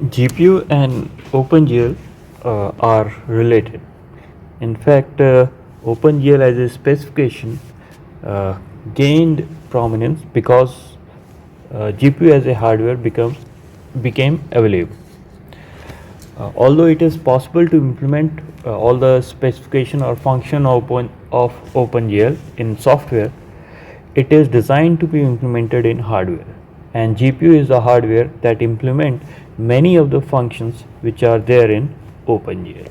GPU and OpenGL are related. In fact, OpenGL as a specification uh, gained prominence because GPU as a hardware became available. Although it is possible to implement all the specification or function of OpenGL in software, it is designed to be implemented in hardware, and GPU is the hardware that implement many of the functions which are there in OpenGL.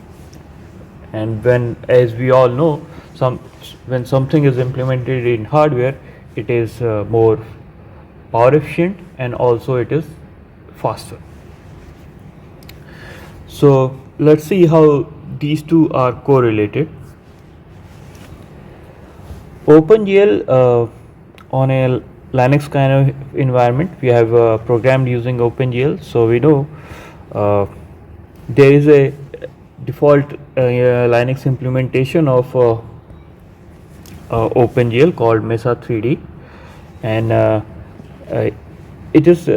And as we all know, when something is implemented in hardware, it is more power efficient and also it is faster. So let's see how these two are correlated. OpenGL on a Linux kind of environment, we have programmed using OpenGL, so we know there is a default Linux implementation of OpenGL called Mesa 3D, and it is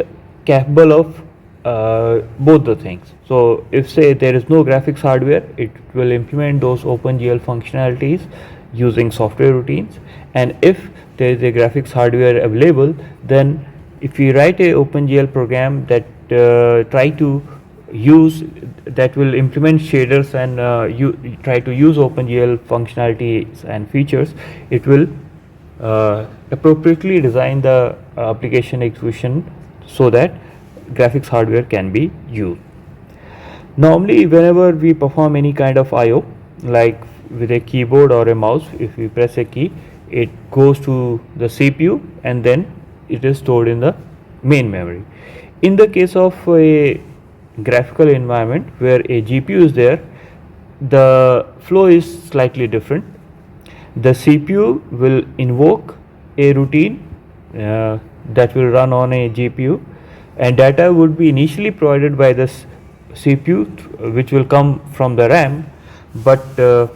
capable of both the things. So if say there is no graphics hardware, it will implement those OpenGL functionalities using software routines, and if there is a graphics hardware available, then if we write a OpenGL program that will implement shaders and you try to use OpenGL functionalities and features, it will appropriately design the application execution so that graphics hardware can be used. Normally, whenever we perform any kind of I/O, like with a keyboard or a mouse, if we press a key, it goes to the CPU and then it is stored in the main memory. In the case of a graphical environment where a GPU is there, the flow is slightly different. The CPU will invoke a routine that will run on a GPU, and data would be initially provided by the CPU, which will come from the RAM, but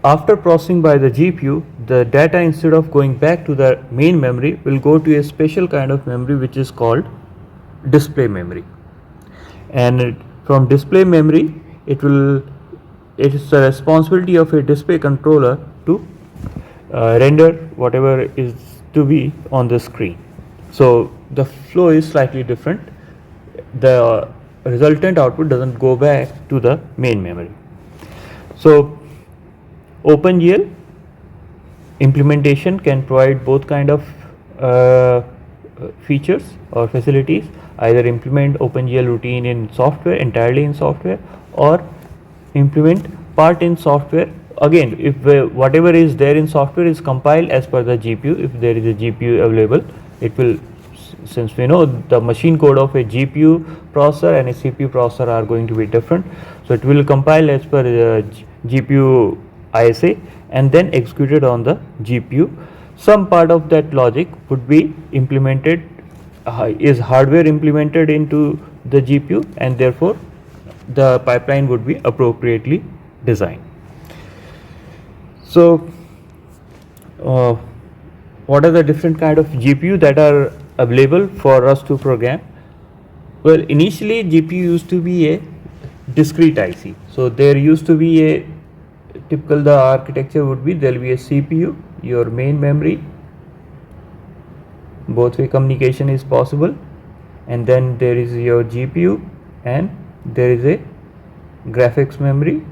after processing by the GPU, the data, instead of going back to the main memory, will go to a special kind of memory which is called display memory. And from display memory, it is the responsibility of a display controller to render whatever is to be on the screen. So the flow is slightly different. The resultant output doesn't go back to the main memory. So OpenGL implementation can provide both kind of features or facilities, either implement OpenGL routine in software, entirely in software, or implement part in software. Again, if whatever is there in software is compiled as per the GPU, if there is a GPU available, it will, since we know the machine code of a GPU processor and a CPU processor are going to be different, so it will compile as per the GPU ISA and then executed on the GPU. Some part of that logic would be implemented, is hardware implemented into the GPU, and therefore the pipeline would be appropriately designed. So what are the different kind of GPU that are available for us to program? Well, initially GPU used to be a discrete IC. So there used to be a the architecture would be, there will be a CPU, your main memory, both way communication is possible, and then there is your GPU and there is a graphics memory,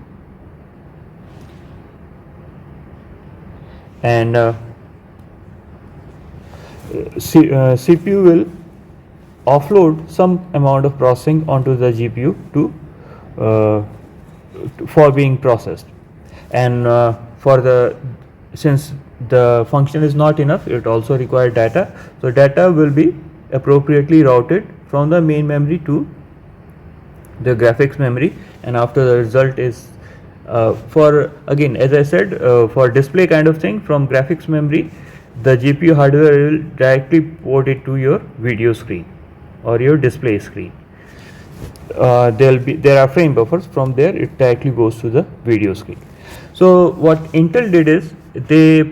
and CPU will offload some amount of processing onto the GPU for being processed, and since the function is not enough, it also requires data, so data will be appropriately routed from the main memory to the graphics memory, and after the result is again, as I said, for display kind of thing, from graphics memory the GPU hardware will directly port it to your video screen or your display screen. There are frame buffers, from there it directly goes to the video screen. So what Intel did is they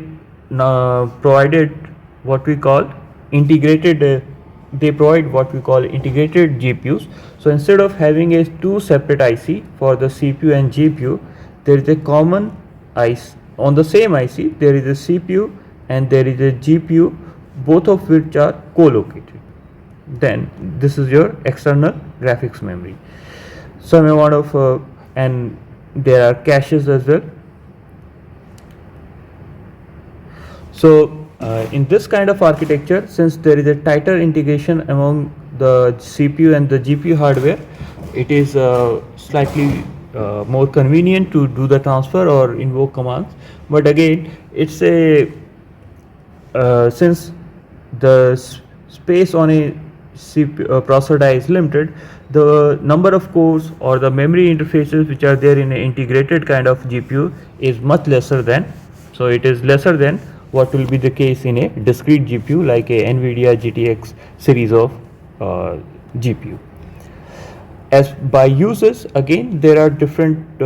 provided what we call integrated they provide what we call integrated GPUs. So instead of having a two separate IC for the CPU and GPU, there is a common IC. On the same IC, there is a CPU and there is a GPU, both of which are co-located. Then this is your external graphics memory. Some amount of and there are caches as well. So in this kind of architecture, since there is a tighter integration among the CPU and the GPU hardware, it is slightly more convenient to do the transfer or invoke commands. But again, it's a since the space on a CPU processor die is limited, the number of cores or the memory interfaces which are there in an integrated kind of GPU is much lesser than. So it is lesser than what will be the case in a discrete GPU like a NVIDIA GTX series of GPU. As by uses, again there are different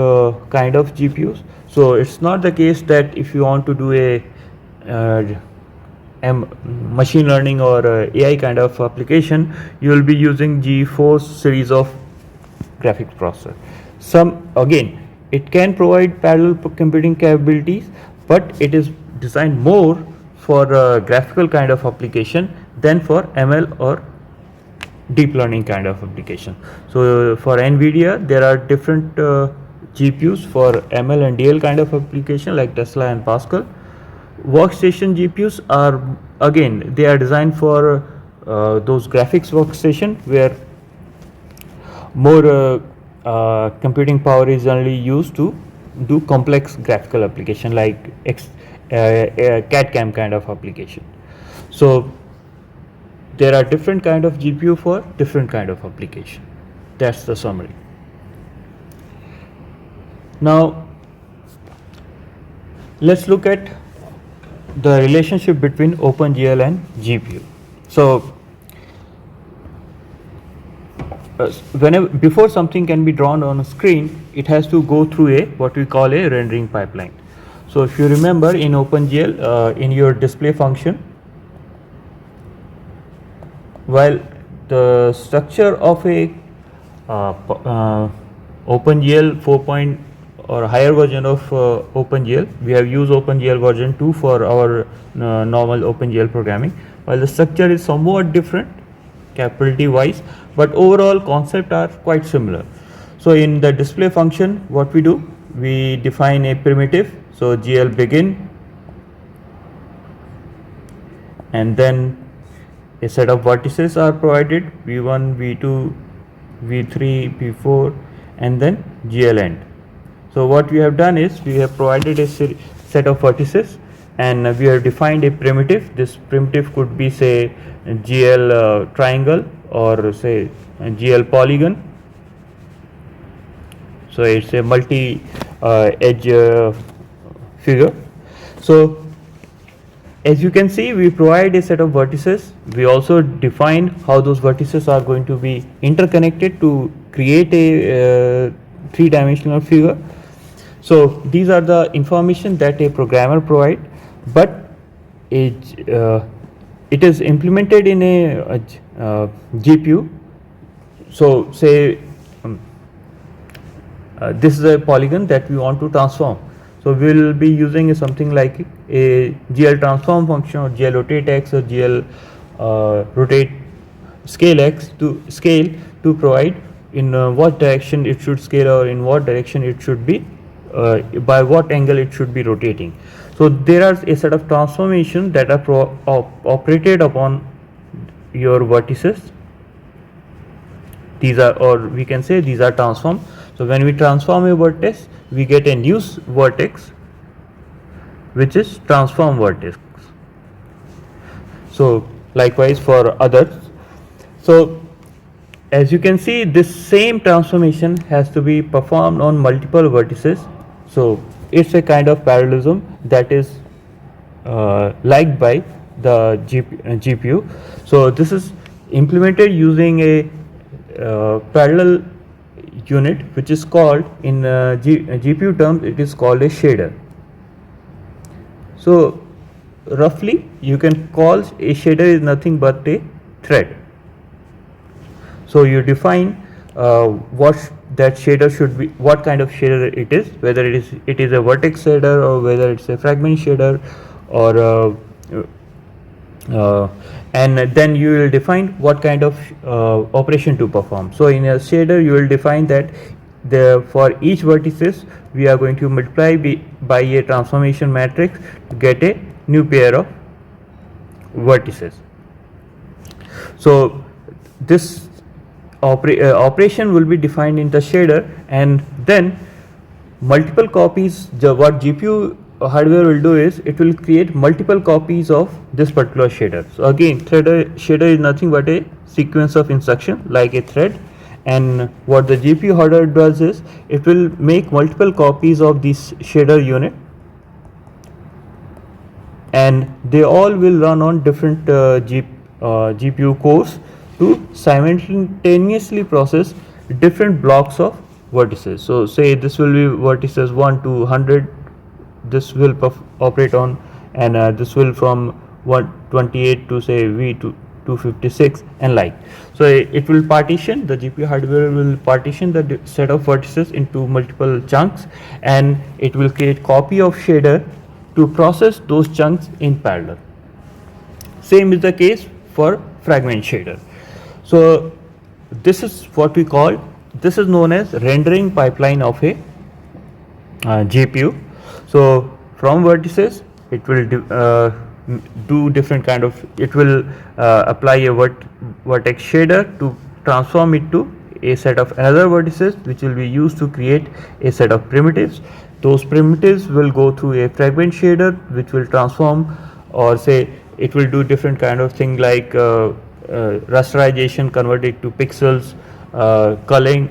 kind of GPUs. So it's not the case that if you want to do a machine learning or AI kind of application, you will be using GeForce series of graphics processor. Some again, it can provide parallel computing capabilities, but it is designed more for graphical kind of application than for ML or deep learning kind of application. So for NVIDIA, there are different GPUs for ML and DL kind of application like Tesla and Pascal. Workstation GPUs are again, they are designed for those graphics workstation where more computing power is only used to do complex graphical application like CAD/CAM kind of application. So there are different kind of GPU for different kind of application. That's the summary. Now let's look at the relationship between OpenGL and GPU. So before something can be drawn on a screen, it has to go through a what we call a rendering pipeline. So if you remember in OpenGL, in your display function, while the structure of a OpenGL 4. Or higher version of OpenGL, we have used OpenGL version 2 for our normal OpenGL programming, while the structure is somewhat different capability wise, but overall concept are quite similar. So in the display function, what we do, we define a primitive, so GL begin, and then a set of vertices are provided, V1, V2, V3, V4, and then GL end. So what we have done is we have provided a set of vertices and we have defined a primitive. This primitive could be say GL triangle or say GL polygon. So it's a multi edge figure. So as you can see, we provide a set of vertices. We also define how those vertices are going to be interconnected to create a three-dimensional figure. So these are the information that a programmer provide, but it is implemented in a GPU. So say this is a polygon that we want to transform. So we will be using something like a GL transform function or GL rotate x or GL rotate scale x to scale to provide in what direction it should scale or in what direction it should be. By what angle it should be rotating. So there are a set of transformations that are operated upon your vertices. These are, or we can say these are transformed. So when we transform a vertex, we get a new vertex which is transform vertex. So likewise for others. So as you can see, this same transformation has to be performed on multiple vertices. So it's a kind of parallelism that is liked by the GPU. So this is implemented using a parallel unit which is called in GPU terms, it is called a shader. So roughly you can call a shader is nothing but a thread. So you define what that shader should be, what kind of shader it is, whether it is a vertex shader or whether it's a fragment shader, or and then you will define what kind of operation to perform. So in a shader you will define that for each vertices we are going to multiply by a transformation matrix to get a new pair of vertices. So this operation will be defined in the shader, and then multiple copies, what GPU hardware will do is it will create multiple copies of this particular shader. So again, shader is nothing but a sequence of instruction like a thread, and what the GPU hardware does is it will make multiple copies of this shader unit, and they all will run on different GPU cores to simultaneously process different blocks of vertices. So say this will be vertices 1 to 100, this will operate on, and this will from 128 to say V to 256 and like. So it will partition, the GPU hardware will partition the set of vertices into multiple chunks, and it will create copy of shader to process those chunks in parallel. Same is the case for fragment shader. So this is what we call, this is known as rendering pipeline of a GPU. So from vertices it will do different kind of, it will apply a vertex shader to transform it to a set of another vertices which will be used to create a set of primitives. Those primitives will go through a fragment shader which will transform, or say it will do different kind of thing like rasterization, convert it to pixels, culling,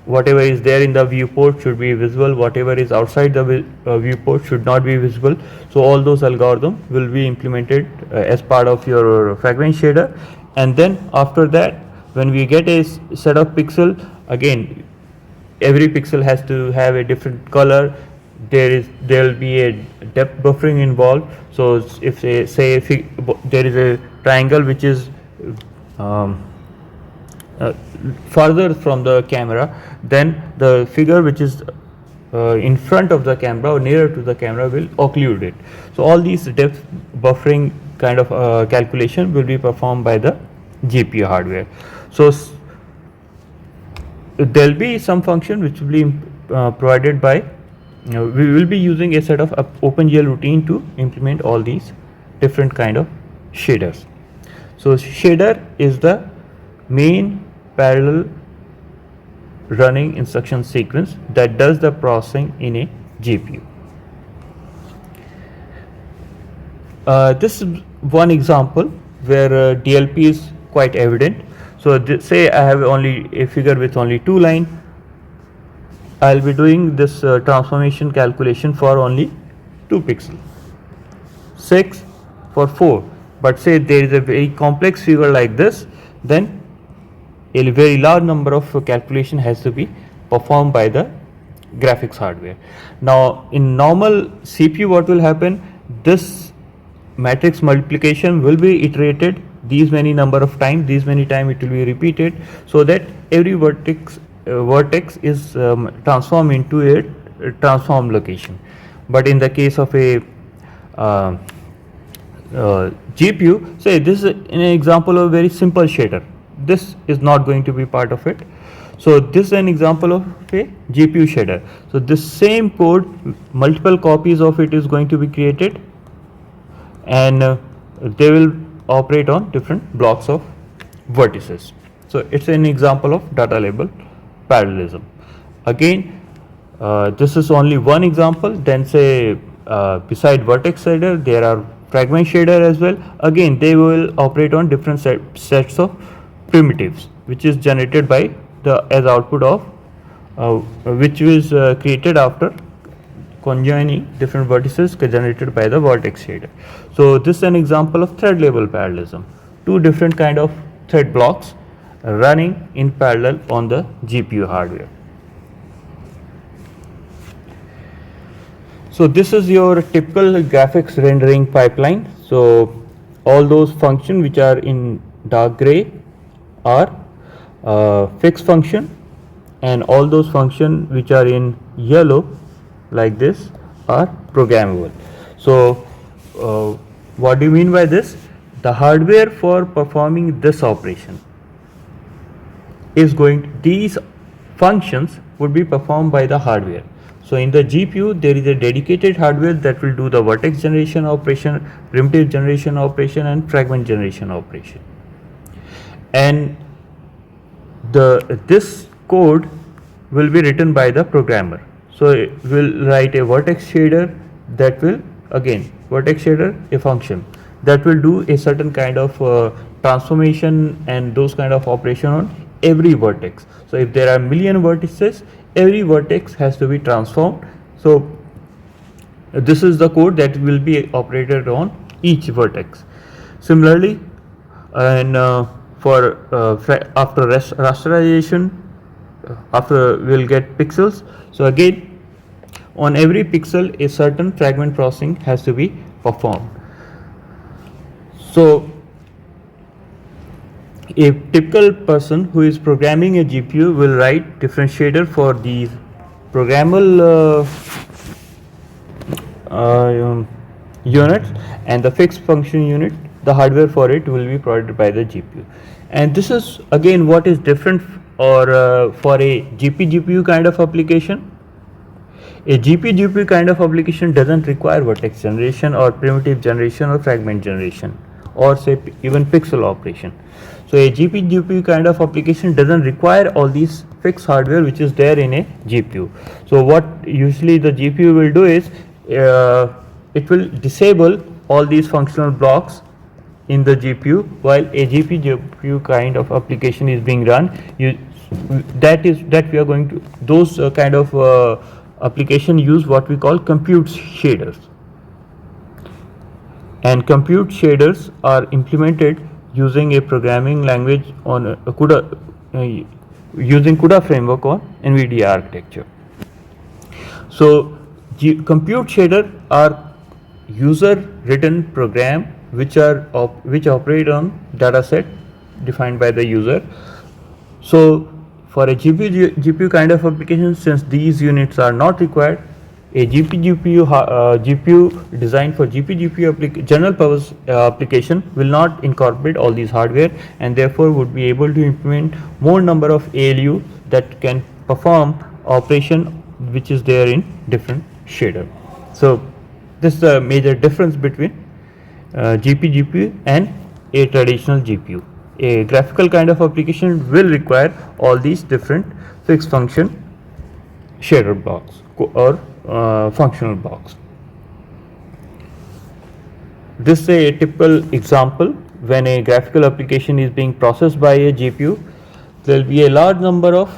whatever is there in the viewport should be visible, whatever is outside the viewport should not be visible. So all those algorithms will be implemented as part of your fragment shader, and then after that when we get a set of pixel, again every pixel has to have a different color. There will be a depth buffering involved. So if say there is a triangle which is further from the camera, then the figure which is in front of the camera or nearer to the camera will occlude it. So all these depth buffering kind of calculation will be performed by the GPU hardware. So there will be some function which will be provided by, we will be using a set of OpenGL routine to implement all these different kind of shaders. So shader is the main parallel running instruction sequence that does the processing in a GPU. This is one example where DLP is quite evident. So say I have only a figure with only 2 lines. I'll be doing this transformation calculation for only 2 pixels, 6 for 4. But say there is a very complex figure like this, then a very large number of calculation has to be performed by the graphics hardware. Now in normal CPU what will happen, this matrix multiplication will be iterated these many number of times, these many times it will be repeated, so that every vertex is transformed into a transform location. But in the case of a GPU, say this is an example of a very simple shader, this is not going to be part of it. So this is an example of a GPU shader. So this same code, multiple copies of it is going to be created, and they will operate on different blocks of vertices. So it's an example of data label parallelism. Again, this is only one example. Then say beside vertex shader there are fragment shader as well. Again they will operate on different sets of primitives which is generated by the as output of which is created after conjoining different vertices generated by the vertex shader. So this is an example of thread level parallelism. 2 different kind of thread blocks running in parallel on the GPU hardware. So this is your typical graphics rendering pipeline. So all those functions which are in dark gray are fixed function, and all those functions which are in yellow like this are programmable. So what do you mean by this? The hardware for performing this operation is these functions would be performed by the hardware. So in the GPU there is a dedicated hardware that will do the vertex generation operation, primitive generation operation, and fragment generation operation. And this code will be written by the programmer. So it will write a vertex shader that will, again, vertex shader, a function that will do a certain kind of transformation and those kind of operation on every vertex. So if there are million vertices, every vertex has to be transformed. So this is the code that will be operated on each vertex. Similarly, and after rasterization, after we'll get pixels. So again, on every pixel a certain fragment processing has to be performed. So a typical person who is programming a GPU will write different shader for these programmable units, and the fixed function unit, the hardware for it will be provided by the GPU. And this is again what is different for a GPU kind of application. A GPU kind of application doesn't require vertex generation or primitive generation or fragment generation, or say even pixel operation. So a GPU kind of application doesn't require all these fixed hardware which is there in a GPU. So what usually the GPU will do is it will disable all these functional blocks in the GPU while a GPU kind of application is being run. That we are going to, those kind of application use what we call compute shaders, and compute shaders are implemented using a programming language on CUDA, using CUDA framework on NVIDIA architecture. So compute shader are user written program which operate on data set defined by the user. So for a GPU kind of application, since these units are not required, a GPU designed for GPU general purpose application will not incorporate all these hardware, and therefore would be able to implement more number of ALU that can perform operation which is there in different shader. So this is the major difference between GPU and a traditional GPU. A graphical kind of application will require all these different fixed function shader blocks or functional blocks. This is a typical example when a graphical application is being processed by a GPU. There will be a large number of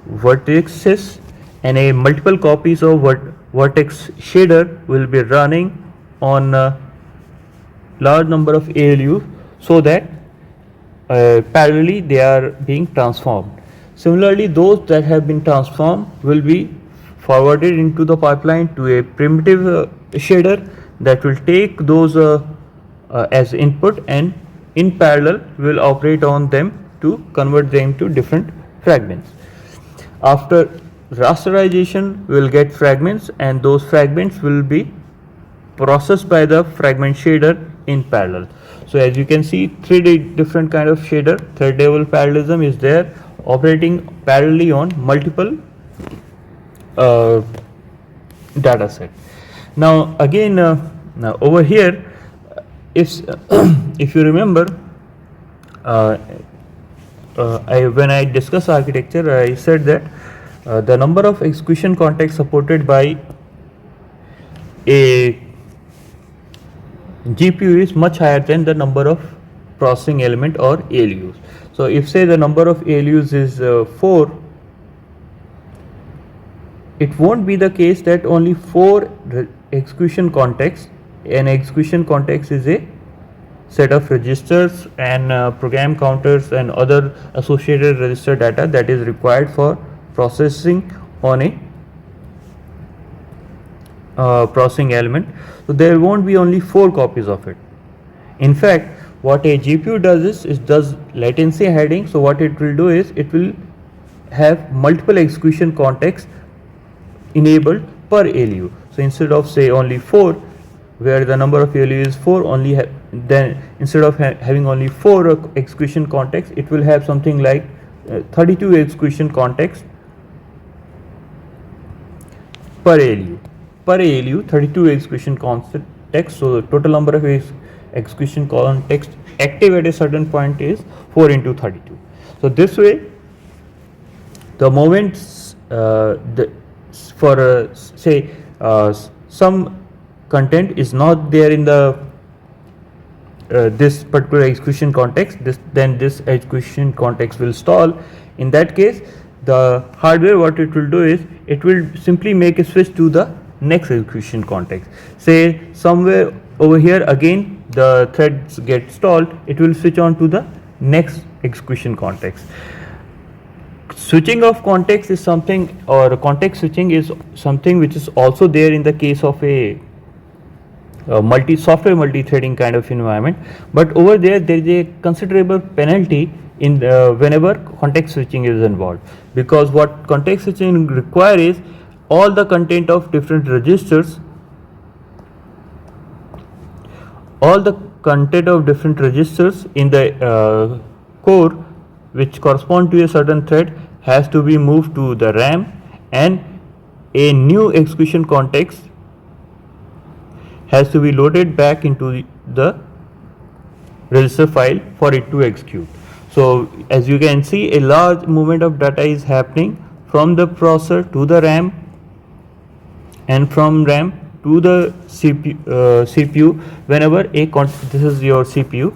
vertices and a multiple copies of vertex shader will be running on a large number of ALU, so that parallelly they are being transformed. Similarly, those that have been transformed will be forwarded into the pipeline to a primitive shader that will take those as input, and in parallel will operate on them to convert them to different fragments. After rasterization, we will get fragments, and those fragments will be processed by the fragment shader in parallel. So as you can see, three different kind of shader. Third level parallelism is there, operating parallelly on multiple data set. Now again, now over here, if you remember, when I discussed architecture, I said that the number of execution contexts supported by a GPU is much higher than the number of processing element or ALUs. So if say the number of ALUs is 4, it won't be the case that only 4 execution contexts. An execution context is a set of registers and program counters and other associated register data that is required for processing on a processing element. So there won't be only 4 copies of it. In fact, what a GPU does is it does latency heading. So what it will do is it will have multiple execution contexts enabled per ALU. So instead of say only 4, where the number of ALU is 4, then instead of having only 4 execution contexts, it will have something like 32 execution contexts per ALU. Per ALU, 32 execution contexts. So the total number of execution contexts active at a certain point is 4 into 32. So this way, the moment some content is not there in the this particular execution context, then this execution context will stall. In that case, the hardware, what it will do is it will simply make a switch to the next execution context. Say somewhere over here again the threads get stalled, it will switch on to the next execution context. Switching of context is something, or context switching is something which is also there in the case of a software multi-threading kind of environment, but over there is a considerable penalty in whenever context switching is involved, because what context switching require is all the content of different registers, in the core which correspond to a certain thread has to be moved to the RAM, and a new execution context has to be loaded back into the register file for it to execute. So as you can see, a large movement of data is happening from the processor to the RAM, and from RAM to the CPU whenever this is your CPU,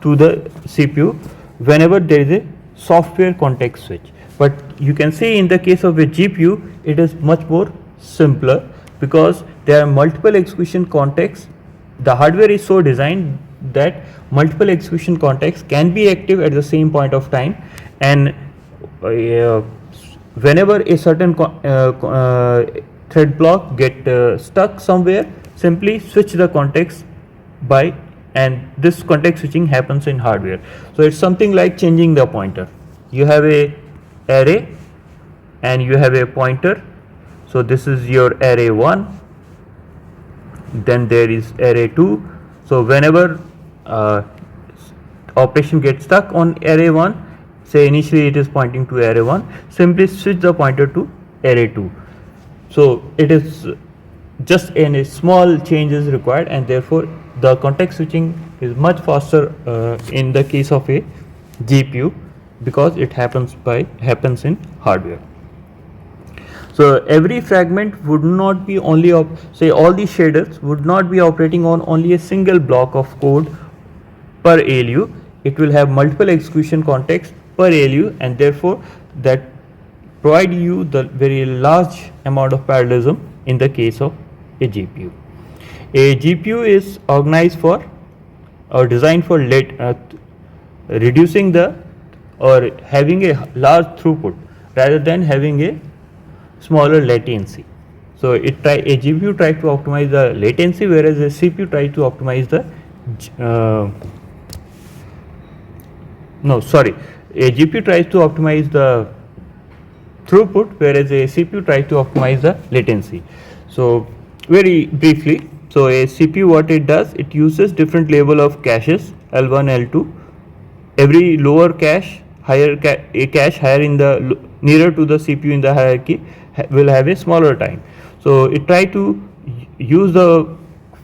to the CPU whenever there is a software context switch. But you can see in the case of a GPU, it is much more simpler, because there are multiple execution contexts. The hardware is so designed that multiple execution contexts can be active at the same point of time, and whenever a certain thread block get stuck somewhere, simply switch the context by, and this context switching happens in hardware. So it's something like changing the pointer. You have a array and you have a pointer. So this is your array 1, then there is array 2. So whenever operation gets stuck on array 1, say initially it is pointing to array 1, simply switch the pointer to array 2. So it is just a small change is required, and therefore the context switching is much faster in the case of a GPU, because it happens in hardware. So every fragment would not be only say all these shaders would not be operating on only a single block of code per ALU. It will have multiple execution contexts per ALU, and therefore that provide you the very large amount of parallelism in the case of a GPU. A GPU is organized for or designed for reducing the or having a large throughput rather than having a smaller latency. So a GPU tries to optimize the latency, whereas a CPU tries to optimize the a GPU tries to optimize the throughput, whereas a CPU tries to optimize the latency. So very briefly, so a CPU, what it does, it uses different level of caches, L1, L2. Every lower cache, a cache higher in the nearer to the CPU in the hierarchy will have a smaller time. So it try to use the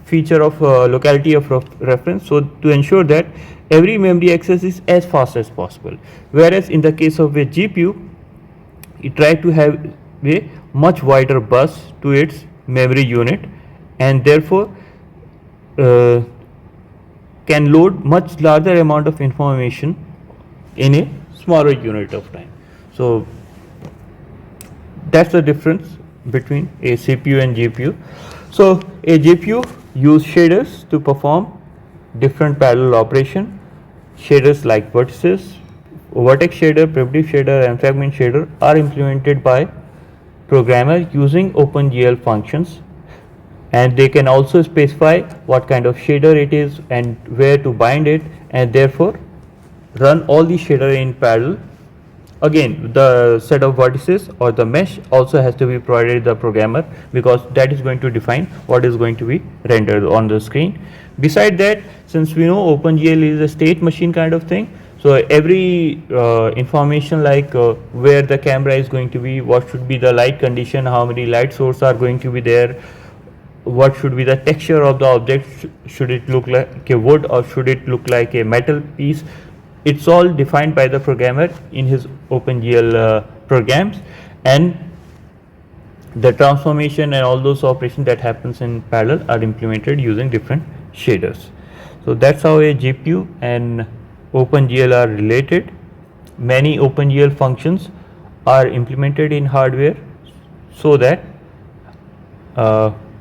feature of locality of reference, so to ensure that every memory access is as fast as possible. Whereas in the case of a GPU, it try to have a much wider bus to its memory unit, and therefore can load much larger amount of information in a smaller unit of time. So that's the difference between a CPU and GPU. So a GPU use shaders to perform different parallel operation. Shaders like vertices, vertex shader, primitive shader, and fragment shader are implemented by programmer using OpenGL functions. and they can also specify what kind of shader it is and where to bind it, and therefore run all the shader in parallel. Again, the set of vertices or the mesh also has to be provided the programmer, because that is going to define what is going to be rendered on the screen. Beside that, since we know OpenGL is a state machine kind of thing, so every information like where the camera is going to be, what should be the light condition, how many light sources are going to be there, what should be the texture of the object, should it look like a wood or should it look like a metal piece, it's all defined by the programmer in his OpenGL programs, and the transformation and all those operations that happens in parallel are implemented using different shaders. So that's how a GPU and OpenGL are related. Many OpenGL functions are implemented in hardware so that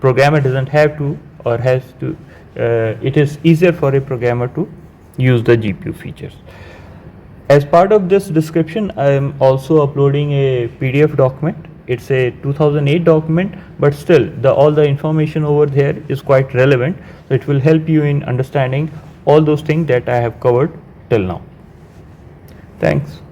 programmer doesn't have to or has to, it is easier for a programmer to use the GPU features. As part of this description, I am also uploading a PDF document. It's a 2008 document, but still all the information over there is quite relevant. So it will help you in understanding all those things that I have covered till now. Thanks.